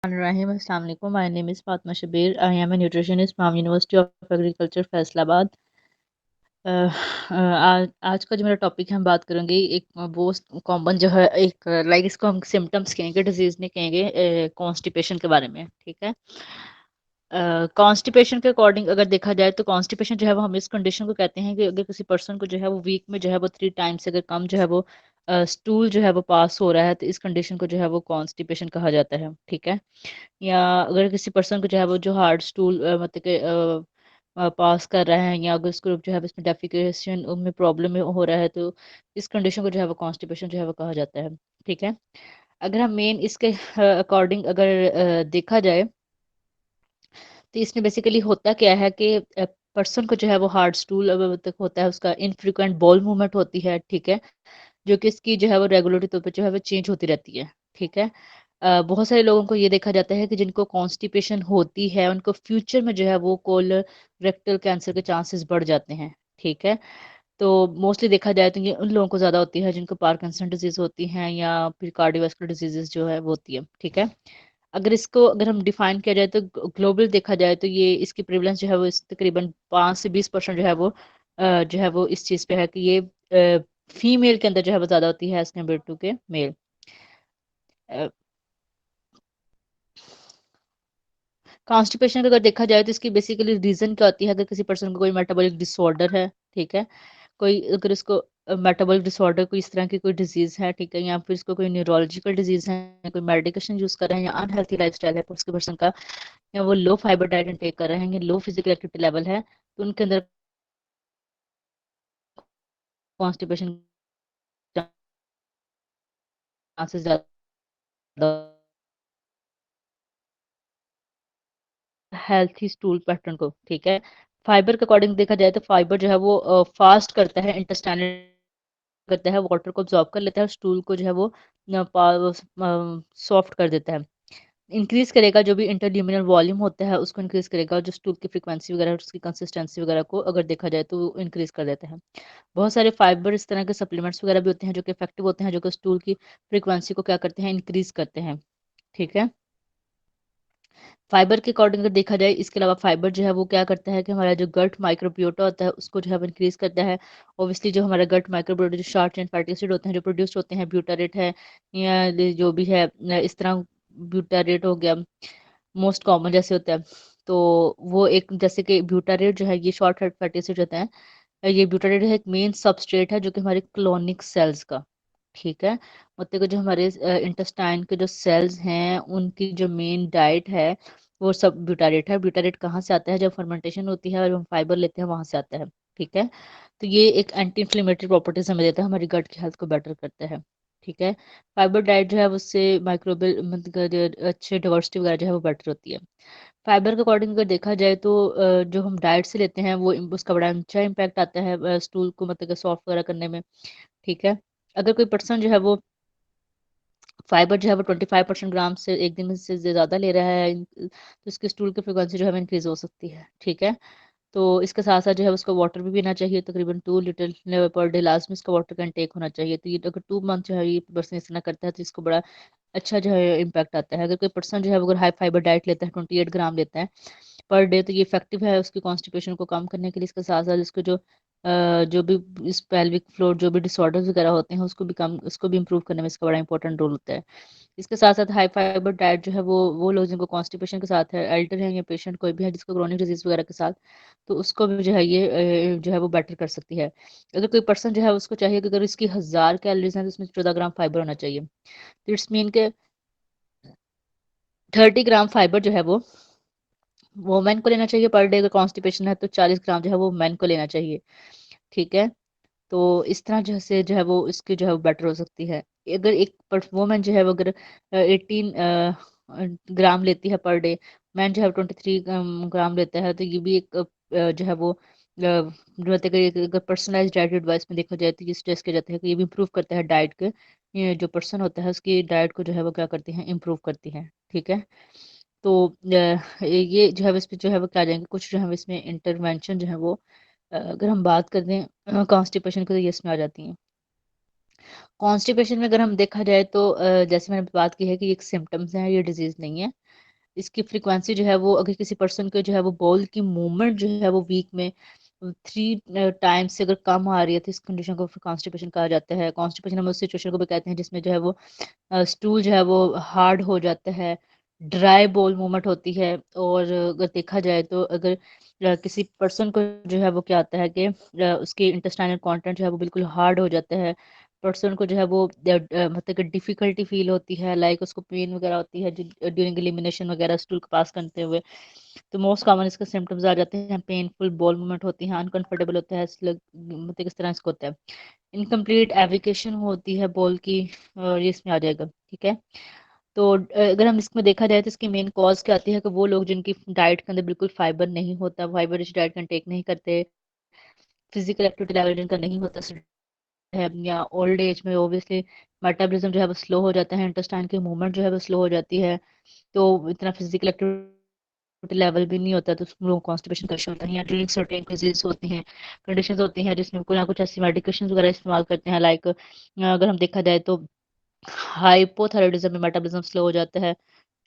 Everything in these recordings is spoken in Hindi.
Rahim. Assalamu alaikum. My name is Fatma Shabir. I am a nutritionist from University of Agriculture, Faisalabad. आज का जो मेरा टॉपिक है, हम बात करेंगे एक बहुत कॉमन जो है, एक लाइक इसको हम सिम्टम्स कहेंगे, डिजीज नहीं कहेंगे, कॉन्स्टिपेशन के बारे में। ठीक है। कॉन्स्टिपेशन के अकॉर्डिंग अगर देखा जाए तो कॉन्स्टिपेशन जो है वो हम इस कंडीशन को कहते हैं कि अगर किसी पर्सन को जो है वो वीक में जो है वो 3 टाइम से अगर कम जो है वो स्टूल जो है वो पास हो रहा है, तो इस कंडीशन को जो है वो कॉन्स्टिपेशन कहा जाता है। ठीक है। या अगर किसी पर्सन को जो है वो जो हार्ड स्टूल मतलब कि पास कर रहे हैं, या अगर उसको जो है इसमें डेफिकेशन में प्रॉब्लम हो रहा है, तो इस कंडीशन को जो है वो कॉन्स्टिपेशन जो है वो कहा जाता है। ठीक है। अगर हम मेन इसके अकॉर्डिंग अगर देखा जाए, तो इसमें बेसिकली होता क्या है कि पर्सन को जो है वो हार्ड स्टूल तक होता है, उसका इनफ्रिक्वेंट बॉल मूवमेंट होती है। ठीक है। जो कि इसकी जो है वो रेगुलरी तौर पे जो है वो चेंज होती रहती है। ठीक है। बहुत सारे लोगों को ये देखा जाता है कि जिनको कॉन्स्टिपेशन होती है, उनको फ्यूचर में जो है वो कोलोरेक्टल कैंसर के चांसेस बढ़ जाते हैं। ठीक है। तो मोस्टली देखा जाए तो ये उन लोगों को ज़्यादा होती है जिनको पार्किंसन डिजीज होती हैं, या फिर कार्डियोवास्कुलर डिजीजेस जो है वो होती है। ठीक है। अगर हम डिफाइन किया जाए तो ग्लोबल देखा जाए तो ये इसकी प्रेवलेंस जो है वो तकरीबन 5 से 20% जो है वो जो है वो इस चीज़ पे है कि ये फीमेल के अंदर जो है वो ज़्यादा होती है एज कम्पेयर टू के मेल। कॉन्स्टिपेशन का अगर देखा जाए तो इसकी बेसिकली रीजन क्या होती है, अगर किसी पर्सन को कोई मेटाबॉलिक डिसऑर्डर है। ठीक है। कोई अगर उसको मेटाबॉलिक डिसऑर्डर, कोई इस तरह की कोई डिजीज है। ठीक है। या फिर इसको कोई न्यूरोलॉजिकल डिजीज है, कोई मेडिकेशन यूज कर रहे हैं, या अनहेल्थी लाइफस्टाइल है उसके पर्सन का, या वो लो फाइबर डाइट इंटेक कर रहे हैं, या लो फिजिकल एक्टिविटी लेवल है, तो उनके अंदर कॉन्स्टिपेशन चांसेस ज्यादा हेल्थी स्टूल पैटर्न को। ठीक है। फाइबर के अकॉर्डिंग देखा जाए तो फाइबर जो है वो फास्ट करता है, इंटेस्टाइनल करता है, वाटर को ऑब्जॉर्ब कर लेता है, स्टूल को जो है वो सॉफ्ट कर देता है। इंक्रीज करेगा जो भी इंटरल्यूमिनल वॉल्यूम होता है उसको इंक्रीज करेगा, और जो स्टूल की फ्रीक्वेंसी वगैरह उसकी कंसिस्टेंसी वगैरह को अगर देखा जाए तो इंक्रीज कर देता है। बहुत सारे फाइबर इस तरह के सप्लीमेंट्स वगैरह भी होते हैं जो कि इफेक्टिव होते हैं, जो कि स्टूल की फ्रीक्वेंसी को क्या करते हैं, इंक्रीज करते हैं। ठीक है। फाइबर के अकॉर्डिंग अगर देखा जाए, इसके अलावा फाइबर जो है वो क्या करता है कि हमारा जो गट माइक्रोबियोटा होता है उसको जो है इंक्रीज करता है। ऑब्वियसली जो हमारा गट माइक्रोबियोटा, जो शॉर्ट चेन फैटी एसिड होते हैं जो प्रोड्यूस होते हैं, ब्यूटारेट है या जो भी है, इस तरह ब्यूटारेट हो गया, मोस्ट कॉमन जैसे होता है। तो वो एक जैसे कि ब्यूटारेट जो है ये शॉर्ट फैटी एसिड होता है। ये ब्यूटारेट है, एक मेन सबस्ट्रेट है जो कि हमारे क्लोनिक सेल्स का। ठीक है। मतलब कि जो हमारे इंटेस्टाइन के जो सेल्स हैं उनकी जो मेन डाइट है वो सब ब्यूटारेट है। ब्यूटारेट कहाँ से आता है, जब फर्मेंटेशन होती है और हम फाइबर लेते हैं वहां से आता है। ठीक है। तो ये एक एंटी इन्फ्लेमेटरी प्रॉपर्टीज हमें देता है, हमारी गट की हेल्थ को बेटर करता है। ठीक है। फाइबर डाइट जो है उससे माइक्रोबियल मतलब कि जो अच्छे डाइवर्सिटी वगैरह जो है वो बेटर होती है। फाइबर के अकॉर्डिंग अगर देखा जाए तो जो हम डाइट से लेते हैं वो उसका बड़ा अच्छा इम्पैक्ट आता है स्टूल को मतलब सॉफ्ट वगैरह करने में। ठीक है। अगर कोई पर्सन जो है वो फाइबर जो है वो 25% ग्राम से एक दिन में से ज़्यादा ले रहा है, तो इसके स्टूल की फ्रिक्वेंसी जो है वो इंक्रीज हो सकती है। ठीक है। तो इसके साथ साथ जो है उसको वाटर भी पीना चाहिए, तकरीबन 2 लीटर पर डे लास्ट में इसका वाटर का इंटेक होना चाहिए। तो ये अगर 2 मंथ जो है ये पर्सन इस तरह करता है तो इसको बड़ा अच्छा जो है इम्पैक्ट आता है। अगर कोई पर्सन जो है अगर हाई फाइबर डाइट लेता है, 28 ग्राम लेता है पर डे, तो ये इफेक्टिव है उसकी कॉन्स्टिपेशन को कम करने के लिए। इसके साथ साथ इसको जो भी इस पेल्विक फ्लोर जो भी डिसऑर्डर्स वगैरह होते हैं उसको भी इम्प्रूव करने में इसका बड़ा इंपॉर्टेंट रोल होता है। इसके साथ साथ हाई फाइबर डाइट जो है वो लोग जिनको कॉन्स्टिपेशन के साथ है, एल्डर है या पेशेंट कोई भी है जिसको क्रोनिक डिजीज वगैरह के साथ, तो उसको भी जो है ये जो है वो बेटर कर सकती है। अगर कोई पर्सन जो है उसको चाहिए कि अगर इसकी 1000 कैलोरीज हैं तो उसमें 14 ग्राम फाइबर होना चाहिए। तो इट्स मीन के 30 ग्राम फाइबर जो है वो वोमेन को लेना चाहिए पर डे। अगर कॉन्स्टिपेशन है तो 40 ग्राम जो है वो मैन को लेना चाहिए। ठीक है। तो इस तरह जो से जो है वो इसकी जो है वो बेटर हो सकती है। अगर एक वोमेन जो है वो अगर 18 ग्राम लेती है पर डे, मैन जो है 23 ग्राम लेता है, तो ये भी एक जो है वो मतलब कि अगर पर्सनलाइज डाइट एडवाइस में देखा जाए तो ये सजेस्ट किया जाता है कि ये भी इम्प्रूव करता है डाइट के। ये जो पर्सन होता है उसकी डाइट को जो है वो क्या करती है, इम्प्रूव करती है। ठीक है। तो ये जो है इसमें जो है वो क्या आ जाएंगे, कुछ जो है इसमें इंटरवेंशन जो है वो अगर हम बात कर दें कॉन्स्टिपेशन की, तो ये इसमें आ जाती हैं। कॉन्स्टिपेशन में अगर हम देखा जाए तो जैसे मैंने बात की है कि एक सिम्टम्स है, ये डिजीज़ नहीं है। इसकी फ्रीक्वेंसी जो है वो अगर किसी पर्सन के जो है वो बॉल की मूवमेंट जो है वो वीक में 3 टाइम्स से अगर कम आ रही है तो इस कंडीशन को फिर कॉन्स्टिपेशन कहा जाता है। कॉन्स्टिपेशन हम उस सिचुएशन को भी कहते हैं जिसमें जो है वो स्टूल जो है वो हार्ड हो जाता है, ड्राई बॉल मूवमेंट होती है और अगर देखा जाए तो अगर किसी पर्सन को जो है वो क्या होता है कि उसकी इंटेस्टाइनल कंटेंट जो है वो बिल्कुल हार्ड हो जाता है। पर्सन को जो है वो मतलब कि डिफ़िकल्टी फ़ील होती है, लाइक उसको पेन वगैरह होती है ड्यूरिंग एलिमिनेशन वगैरह स्टूल को पास करते हुए। तो मोस्ट कॉमन इसके सिम्पटम्स आ जाते हैं, पेनफुल बॉल मूवमेंट होती है, अनकंफर्टेबल होता है, मतलब किस तरह इसको होता है। इनकम्प्लीट एविकेशन होती है बॉल की और ये इसमें आ जाएगा, ठीक है। तो अगर हम इसमें देखा जाए तो इसकी मेन कॉज क्या आती है कि वो लोग जिनकी डाइट के अंदर बिल्कुल फाइबर नहीं होता, फाइबर रिच डाइट कंटेक नहीं करते, फिजिकल एक्टिविटी लेवल जिनका नहीं होता है, या ओल्ड एज में ऑब्वियसली मेटाबॉलिज्म जो है वो स्लो हो जाता है, इंटेस्टाइन की मूवमेंट जो है वो स्लो हो जाती है, तो इतना फिजिकल एक्टिविटी लेवल भी नहीं होता, तो उसमें कॉन्स्टिपेशन का इशू होता है, या ड्यूरिंग सर्टेन डिजीज होती हैं, कंडीशंस होती हैं जिसमें कोई ना कुछ ऐसी मेडिकेशन वगैरह इस्तेमाल करते हैं, लाइक अगर हम देखा जाए तो हाइपोथायराइडिज्म में मेटाबॉलिज्म स्लो हो जाता है,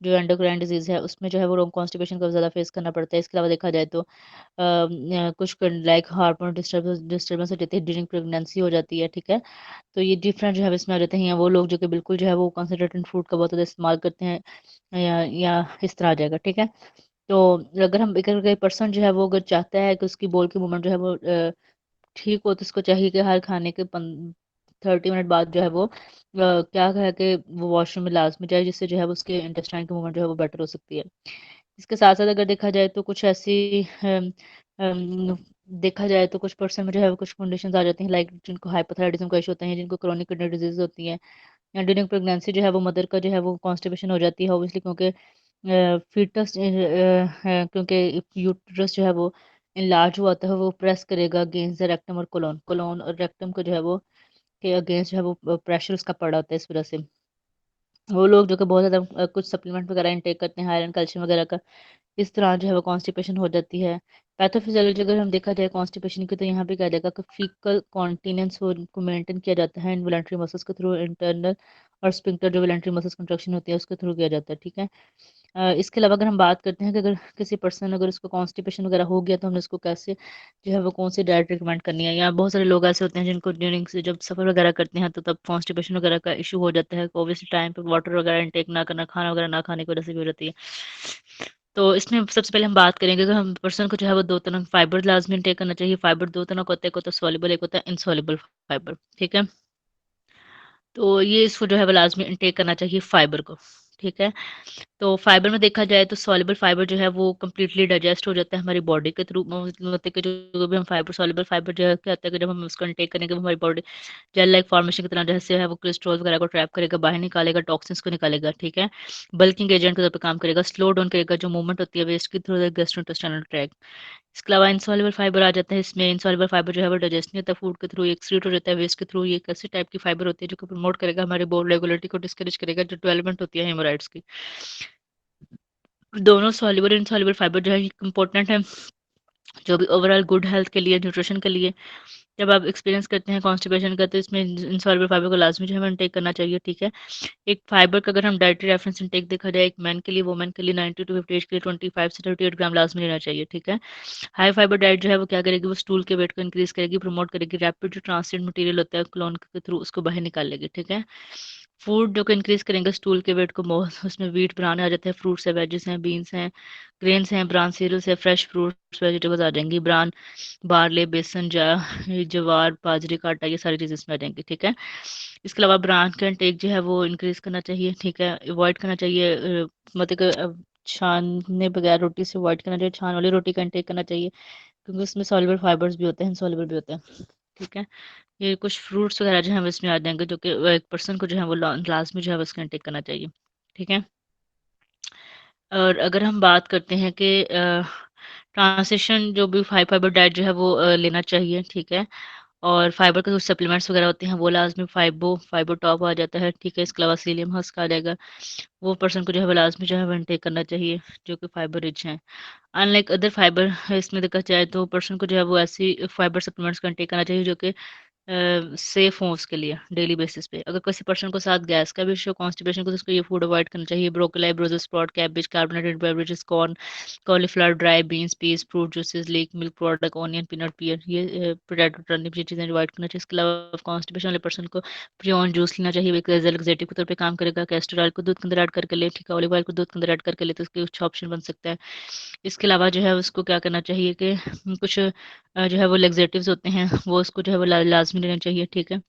जो एंडोक्राइन डिजीज है उसमें जो है वो कॉन्स्टिपेशन को ज़्यादा फेस करना पड़ता है। इसके अलावा देखा जाए तो कुछ लाइक हार्मोन डिस्टर्बेंस डिस्टर्बेंस हो जाती है, ड्यूरिंग प्रेगनेंसी हो जाती है, ठीक है। तो ये डिफरेंट जो है इसमें आ जाते हैं, या वो लोग जो कि बिल्कुल जो है वो कंसनट्रेटेड फूड का बहुत ज़्यादा इस्तेमाल करते हैं, या इस तरह आ जाएगा, ठीक है। तो अगर हम अगर कोई पर्सन जो है वो अगर चाहता है कि उसकी बोल की मूवमेंट जो है वो ठीक हो, तो उसको चाहिए कि हर खाने के 30 मिनट बाद जो है वो क्या है कि वो वॉशरूम में लाजमी जाए, जिससे जो है वो उसके इंटेस्टाइन की मूवमेंट जो है वो बेटर हो सकती है। इसके साथ साथ अगर देखा जाए तो कुछ ऐसी अम, देखा जाए तो कुछ पर्सन में जो है वो कुछ कंडीशंस आ जाती हैं, लाइक जिनको हाइपोथायराइडिज्म का इशू होता है, जिनको क्रोनिक किडनी डिजीज होती है, या ड्यूरिंग प्रेगनेंसी जो है वो मदर का जो है वो कॉन्स्टिपेशन हो जाती है, ऑब्वियसली क्योंकि फीटस है, क्योंकि यूट्रस जो है वो इनलार्ज हुआ होता है, वो प्रेस करेगा अगेंस्ट द रेक्टम और कोलोन, कोलोन और रेक्टम को जो है वो के अगेंस्ट जो है वो प्रेशर उसका पड़ा होता है, इस वजह से वो लोग जो कि बहुत ज़्यादा कुछ सप्लीमेंट वगैरह इनटेक करते हैं, आयरन कैल्शियम वगैरह का, इस तरह जो है वो कॉन्स्टिपेशन हो जाती है। पैथोफिजियोलॉजी अगर हम देखा जाए कॉन्स्टिपेशन की, तो यहाँ पे क्या जाएगा कि फीकल कॉन्टिनेंस को मेंटेन किया जाता है इनवॉलंटरी मसल्स के थ्रू, इंटरनल और स्पिंक्टर जो वॉलंटरी मसल्स कंट्रक्शन होती है उसके थ्रू किया जाता है, ठीक है। इसके अलावा अगर हम बात करते हैं कि अगर किसी पर्सन अगर उसको कॉन्स्टिपेशन वगैरह हो गया तो हमने उसको कैसे जो है वो कौन सी डाइट रिकमेंड करनी है, या बहुत सारे लोग ऐसे होते हैं जिनको ड्यूरिंग से जब सफ़र वगैरह करते हैं तो तब कॉन्स्टिपेशन वगैरह का इशू हो जाता है, ऑब्वियसली टाइम पे वाटर वगैरह इनटेक ना करना, खाना वगैरह ना खाने की वजह से भी हो जाती है। तो इसमें सबसे पहले हम बात करेंगे कि हम पर्सन को जो है वो दो तरह फाइबर लाजमी इनटेक करना चाहिए। फाइबर दो तरह का होता है, एक होता है सॉल्युबल, एक होता है इनसॉल्युबल फाइबर, ठीक है। तो ये इसको जो है वो लाजमी इनटेक करना चाहिए फाइबर को, ठीक है। तो फाइबर में देखा जाए तो सॉल्युबल फाइबर जो है वो कंप्लीटली डाइजेस्ट हो जाता है हमारी बॉडी के थ्रू, मतलब कि जो भी हम फाइबर सॉल्युबल फाइबर जो है क्या होता है कि जब हम उसको इनटेक करेंगे वो हमारी बॉडी जेल लाइक फॉर्मेशन की तरह जैसे है वो क्रिस्टल्स वगैरह को ट्रैप करेगा, बाहर निकालेगा, टॉक्सिन्स को निकालेगा, ठीक है। बल्किंग एजेंट के तौर पे काम करेगा, स्लो डाउन करेगा जो मूवमेंट होती है वेस्ट की थ्रू द गैस्ट्रोइंटेस्टाइनल ट्रैक्ट। इसके अलावा इंसॉल्युबल फाइबर आ जाता है, इसमें इंसॉल्युबल फाइबर जो है वो डाइजेस्ट नहीं होता फूड के थ्रू, एक्सक्रीट हो जाता है वेस्ट के थ्रू। ये एक ऐसी टाइप की फाइबर होती है जो कि प्रमोट करेगा हमारे बोन रेगुलेटरी को, डिस्करेज करेगा जो डेवलपमेंट होती है हेमोराइड्स की। दोनों सॉल्युबल और इनसॉल्युबल फाइबर जो है इंपॉर्टेंट है जो भी ओवरऑल गुड हेल्थ के लिए, न्यूट्रिशन के लिए। जब आप एक्सपीरियंस करते हैं कॉन्स्टिपेशन का तो इसमें इनसॉल्युबल फाइबर को लाजमी जो है इनटेक करना चाहिए, ठीक है। एक फाइबर का अगर हम डाइटरी रेफरेंस इनटेक देखा जाए एक मैन के लिए, वुमेन के लिए 90 टू 50 एज के लिए 25 से 38 ग्राम लाजमी लेना चाहिए, ठीक है। हाई फाइबर डाइट जो है वो क्या करेगी, वो स्टूल के वेट को इंक्रीज करेगी, प्रमोट करेगी रैपिड जो ट्रांसलेट मटेरियल होता है क्लोन के थ्रू उसको बाहर निकाल लेगी, ठीक है। फूड जो कि इंक्रीज करेंगे स्टूल के वेट को, उसमें व्हीट ब्रान आ जाते हैं, फ्रूट्स है, वेजेस हैं, बीन्स हैं, ग्रेन्स हैं, ब्रान सीरियल्स है, फ्रेश फ्रूट्स वेजिटेबल्स आ जाएंगी, ब्रान, बार्ले, बेसन, ज्वार, बाजरे का आटा, ये सारी चीज़ें इसमें आ जाएंगी, ठीक है। इसके अलावा ब्रान का इंटेक जो है वो इंक्रीज करना चाहिए, ठीक है। अवॉइड करना चाहिए मतलब कि छानने बगैर रोटी से अवॉइड करना चाहिए, छान वाली रोटी का इंटेक करना चाहिए क्योंकि उसमें सॉल्युबल फाइबर्स भी होते हैं, इनसॉल्युबल भी होते हैं, ठीक है। ये कुछ फ्रूट्स वगैरह जो है वो इसमें आ जाएंगे जो कि एक पर्सन को जो है वो लास्ट में जो है वो उसका इंटेक करना चाहिए, ठीक है। और अगर हम बात करते हैं कि ट्रांसिशन जो भी फाइबर डाइट जो है वो लेना चाहिए, ठीक है। और फाइबर के कुछ सप्लीमेंट्स वगैरह होते हैं वो लाजमी फाइबर टॉप आ जाता है, ठीक है। इसके अलावा सीलियम हस्क आ जाएगा, वो पर्सन को जो है वो लाजमी जो है वो इनटेक करना चाहिए जो कि फाइबर रिच है। अनलाइक अदर फाइबर इसमें देखा जाए तो पर्सन को जो है वो ऐसी फाइबर सप्लीमेंट्स का इनटेक करना चाहिए जो कि सेफ हों उसके लिए डेली बेसिस पे। अगर किसी पर्सन को साथ गैस का भी इशू, कॉन्स्टिपेशन को, तो उसको ये फूड अवॉइड करना चाहिए। Broccoli, brussels sprout, cabbage, carbonated beverages, corn, cauliflower, dry beans, peas, fruit juices, like milk product, onion, peanut, pear, ये पोटैटो, टर्निप, ये चीज़ें अवॉइड करना चाहिए। इसके अलावा कॉन्स्टिपेशन वाले पर्सन को प्योन जूस लेना चाहिए, एक लग्जेटिव के तौर पे काम करेगा। कैस्टर ऑयल को दूध के अंदर ऐड करके ले, ठीक है, ऑलिव ऑयल को दूध के अंदर ऐड करके ले, तो उसके कुछ ऑप्शन बन सकता है। इसके अलावा जो है उसको क्या करना चाहिए कि कुछ जो है वो लेग्जेटिव्स होते हैं, वो उसको जो है वो लाजमी लेना चाहिए, ठीक है।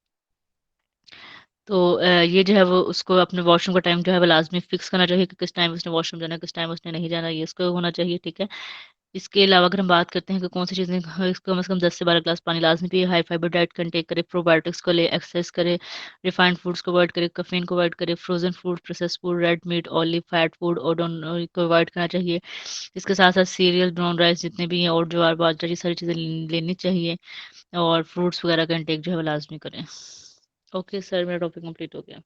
तो ये जो है वो उसको अपने वॉशरूम का टाइम जो है वो लाजमी फिक्स करना चाहिए कि किस टाइम उसने वॉशरूम जाना है, किस टाइम उसने नहीं जाना, ये इसको होना चाहिए, ठीक है। इसके अलावा अगर हम बात करते हैं कि कौन सी चीज़ें कम से कम 10 से 12 ग्लास पानी लाजमी पिए, हाई फाइबर डाइट कंटेक करे, प्रोबायोटिक्स को ले, एक्सरसाइज करे, रिफाइंड फूड्स को अवॉइड करे, कैफीन को अवॉइड करे, frozen food, process food, red meat, olive fat food और को अवॉइड करना चाहिए। इसके साथ साथ सीरियल, ब्राउन राइस जितने भी हैं और ज्वार बाजरा, ये सारी चीज़ें लेनी चाहिए, और फ्रूट्स वगैरह का इंटेक जो है वो लाजमी करें। ओके सर, मेरा टॉपिक कंप्लीट हो गया।